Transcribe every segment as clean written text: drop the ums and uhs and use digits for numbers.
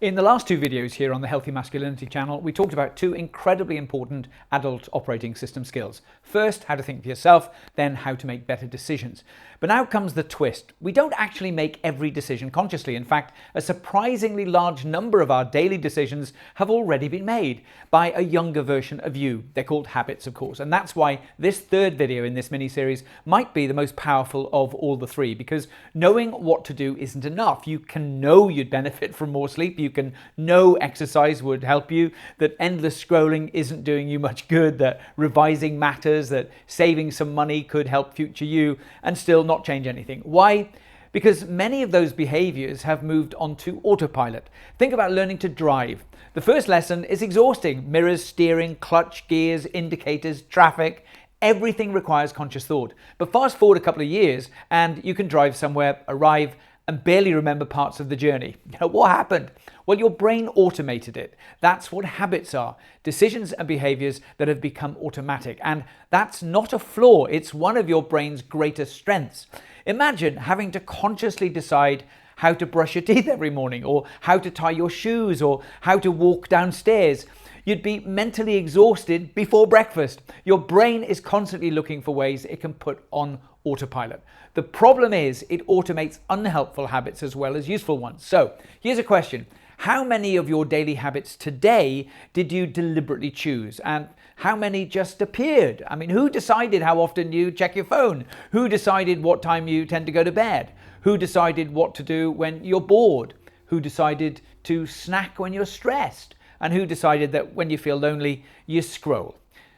In the last two videos here on the Healthy Masculinity channel, we talked about two incredibly important adult operating system skills. First, how to think for yourself, then how to make better decisions. But now comes the twist. We don't actually make every decision consciously. In fact, a surprisingly large number of our daily decisions have already been made by a younger version of you. They're called habits, of course. And that's why this third video in this mini-series might be the most powerful of all the three, because knowing what to do isn't enough. You can know you'd benefit from more sleep. You can know exercise would help you, that endless scrolling isn't doing you much good, that revising matters, that saving some money could help future you, and still not change anything. Why? Because many of those behaviors have moved onto autopilot. Think about learning to drive. The first lesson is exhausting. Mirrors, steering, clutch, gears, indicators, traffic. Everything requires conscious thought. But fast forward a couple of years and you can drive somewhere, arrive, and barely remember parts of the journey. What happened? Well, your brain automated it. That's what habits are. Decisions and behaviors that have become automatic. And that's not a flaw. It's one of your brain's greatest strengths. Imagine having to consciously decide how to brush your teeth every morning, or how to tie your shoes, or how to walk downstairs. You'd be mentally exhausted before breakfast. Your brain is constantly looking for ways it can put on autopilot. The problem is it automates unhelpful habits as well as useful ones. So here's a question. How many of your daily habits today did you deliberately choose? And how many just appeared? I mean, who decided how often you check your phone? Who decided what time you tend to go to bed? Who decided what to do when you're bored? Who decided to snack when you're stressed? And who decided that when you feel lonely, you scroll?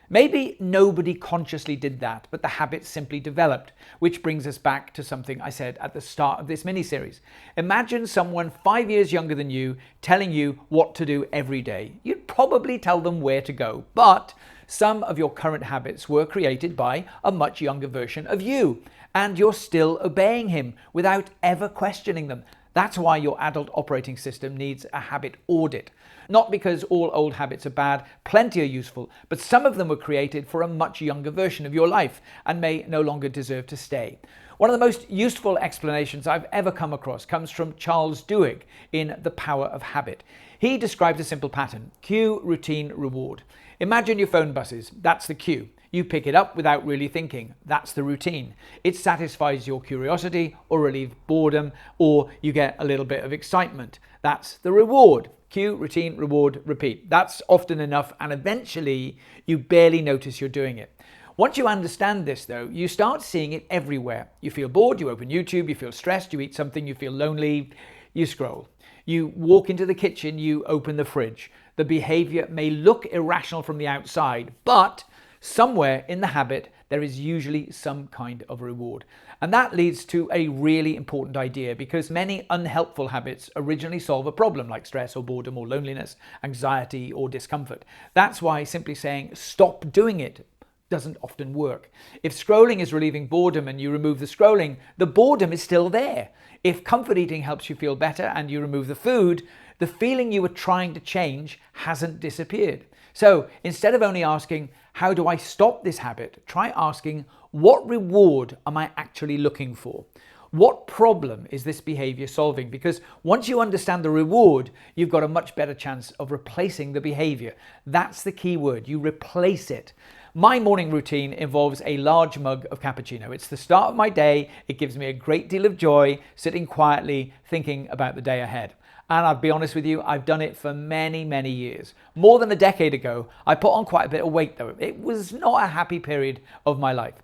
Maybe nobody consciously did that, but the habit simply developed, which brings us back to something I said at the start of this mini-series. Imagine someone 5 years younger than you telling you what to do every day. You'd probably tell them where to go, but some of your current habits were created by a much younger version of you, and you're still obeying him without ever questioning them. That's why your adult operating system needs a habit audit. Not because all old habits are bad, plenty are useful, but some of them were created for a much younger version of your life and may no longer deserve to stay. One of the most useful explanations I've ever come across comes from Charles Duhigg in The Power of Habit. He describes a simple pattern: cue, routine, reward. Imagine your phone buzzes. That's the cue. You pick it up without really thinking. That's the routine. It satisfies your curiosity or relieves boredom, or you get a little bit of excitement. That's the reward. Cue, routine, reward, repeat. That's often enough, and eventually you barely notice you're doing it. Once you understand this, though, you start seeing it everywhere. You feel bored, you open YouTube. You feel stressed, you eat something. You feel lonely, you scroll. You walk into the kitchen, you open the fridge. The behavior may look irrational from the outside, but somewhere in the habit, there is usually some kind of reward. And that leads to a really important idea, because many unhelpful habits originally solve a problem like stress or boredom or loneliness, anxiety or discomfort. That's why simply saying stop doing it doesn't often work. If scrolling is relieving boredom and you remove the scrolling, the boredom is still there. If comfort eating helps you feel better and you remove the food, the feeling you were trying to change hasn't disappeared. So instead of only asking, how do I stop this habit? Try asking, what reward am I actually looking for? What problem is this behavior solving? Because once you understand the reward, you've got a much better chance of replacing the behavior. That's the key word. You replace it. My morning routine involves a large mug of cappuccino. It's the start of my day. It gives me a great deal of joy, sitting quietly, thinking about the day ahead. And I'll be honest with you, I've done it for many, many years. More than a decade ago, I put on quite a bit of weight though. It was not a happy period of my life.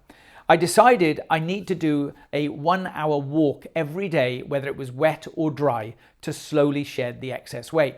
I decided I need to do a 1 hour walk every day, whether it was wet or dry, to slowly shed the excess weight.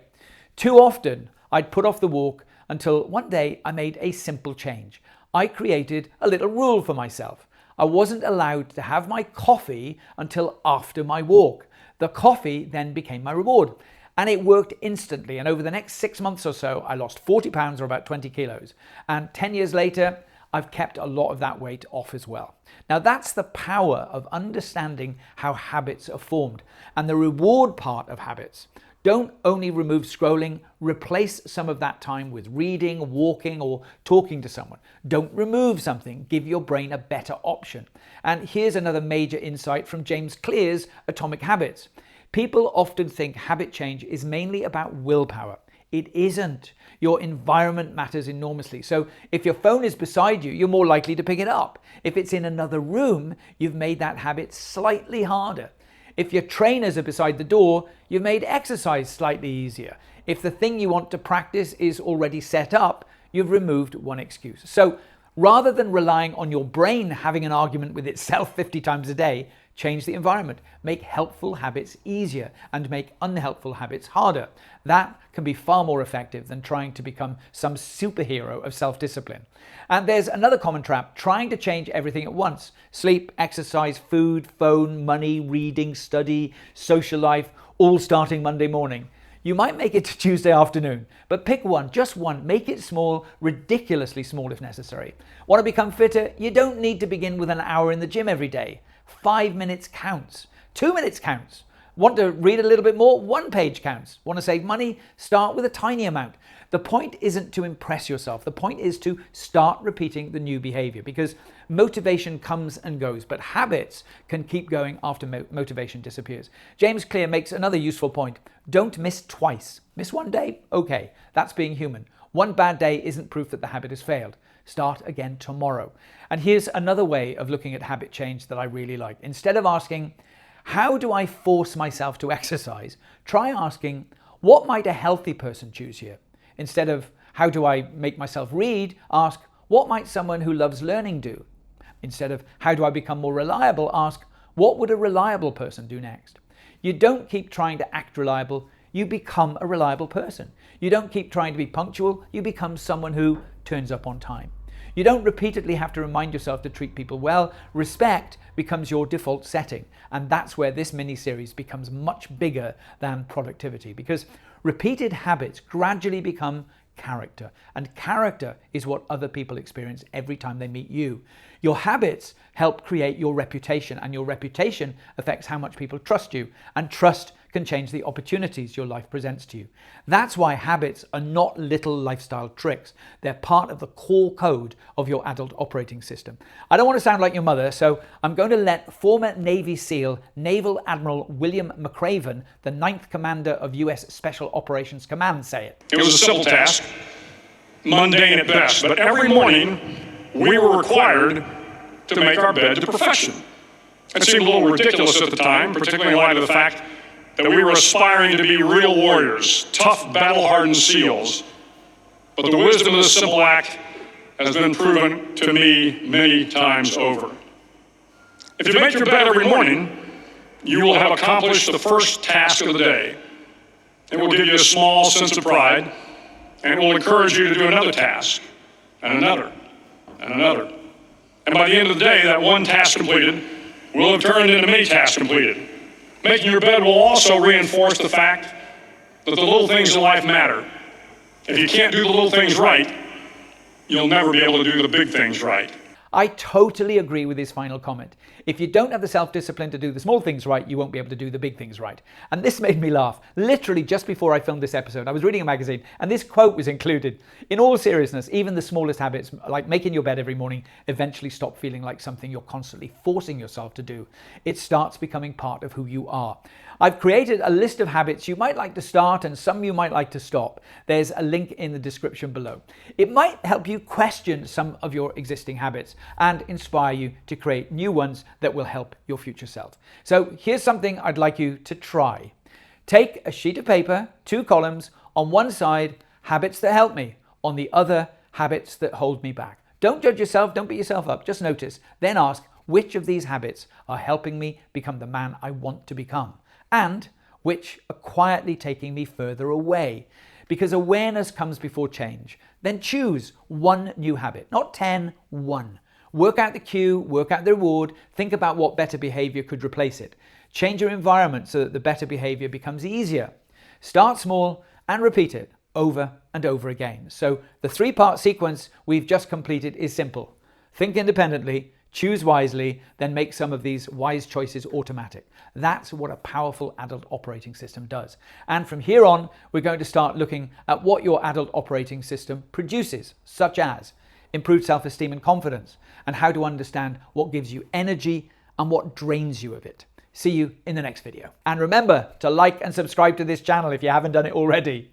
Too often, I'd put off the walk until one day I made a simple change. I created a little rule for myself. I wasn't allowed to have my coffee until after my walk. The coffee then became my reward, and it worked instantly. And over the next 6 months or so, I lost 40 pounds or about 20 kilos. And 10 years later, I've kept a lot of that weight off as well. Now that's the power of understanding how habits are formed and the reward part of habits. Don't only remove scrolling, replace some of that time with reading, walking, or talking to someone. Don't remove something, give your brain a better option. And here's another major insight from James Clear's Atomic Habits. People often think habit change is mainly about willpower. It isn't. Your environment matters enormously. So if your phone is beside you, you're more likely to pick it up. If it's in another room, you've made that habit slightly harder. If your trainers are beside the door, you've made exercise slightly easier. If the thing you want to practice is already set up, you've removed one excuse. So rather than relying on your brain having an argument with itself 50 times a day, change the environment. Make helpful habits easier and make unhelpful habits harder. That can be far more effective than trying to become some superhero of self-discipline. And there's another common trap, trying to change everything at once. Sleep, exercise, food, phone, money, reading, study, social life, all starting Monday morning. You might make it to Tuesday afternoon, but pick one, just one. Make it small, ridiculously small if necessary. Want to become fitter? You don't need to begin with an hour in the gym every day. 5 minutes counts. 2 minutes counts. Want to read a little bit more? 1 page counts. Want to save money? Start with a tiny amount. The point isn't to impress yourself. The point is to start repeating the new behavior, because motivation comes and goes, but habits can keep going after motivation disappears. James Clear makes another useful point. Don't miss twice. Miss one day? Okay, that's being human. One bad day isn't proof that the habit has failed. Start again tomorrow. And here's another way of looking at habit change that I really like. Instead of asking, how do I force myself to exercise? Try asking, what might a healthy person choose here? Instead of, how do I make myself read? Ask, what might someone who loves learning do? Instead of, how do I become more reliable? Ask, what would a reliable person do next? You don't keep trying to act reliable, you become a reliable person. You don't keep trying to be punctual, you become someone who turns up on time. You don't repeatedly have to remind yourself to treat people well. Respect becomes your default setting. And that's where this mini-series becomes much bigger than productivity, because repeated habits gradually become character. And character is what other people experience every time they meet you. Your habits help create your reputation, and your reputation affects how much people trust you. And trust can change the opportunities your life presents to you. That's why habits are not little lifestyle tricks. They're part of the core code of your adult operating system. I don't want to sound like your mother, so I'm going to let former Navy SEAL Naval Admiral William McRaven, the 9th Commander of US Special Operations Command, say it. It was a simple task, mundane at best, but every morning we were required to make our bed to perfection. It seemed a little ridiculous at the time, particularly in light of the fact that we were aspiring to be real warriors, tough, battle-hardened SEALs. But the wisdom of this simple act has been proven to me many times over. If you make your bed every morning, you will have accomplished the first task of the day. It will give you a small sense of pride, and it will encourage you to do another task, and another, and another. And by the end of the day, that one task completed will have turned into many tasks completed. Making your bed will also reinforce the fact that the little things in life matter. If you can't do the little things right, you'll never be able to do the big things right. I totally agree with his final comment. If you don't have the self-discipline to do the small things right, you won't be able to do the big things right. And this made me laugh. Literally just before I filmed this episode, I was reading a magazine and this quote was included. In all seriousness, even the smallest habits, like making your bed every morning, eventually stop feeling like something you're constantly forcing yourself to do. It starts becoming part of who you are. I've created a list of habits you might like to start and some you might like to stop. There's a link in the description below. It might help you question some of your existing habits and inspire you to create new ones that will help your future self. So here's something I'd like you to try. Take a sheet of paper, 2 columns, on one side, habits that help me, on the other, habits that hold me back. Don't judge yourself, don't beat yourself up, just notice. Then ask, which of these habits are helping me become the man I want to become? And which are quietly taking me further away? Because awareness comes before change. Then choose one new habit, not 10, one. Work out the cue, work out the reward, think about what better behavior could replace it. Change your environment so that the better behavior becomes easier. Start small and repeat it over and over again. So the 3-part sequence we've just completed is simple. Think independently, choose wisely, then make some of these wise choices automatic. That's what a powerful adult operating system does. And from here on, we're going to start looking at what your adult operating system produces, such as improved self-esteem and confidence, and how to understand what gives you energy and what drains you of it. See you in the next video. And remember to like and subscribe to this channel if you haven't done it already.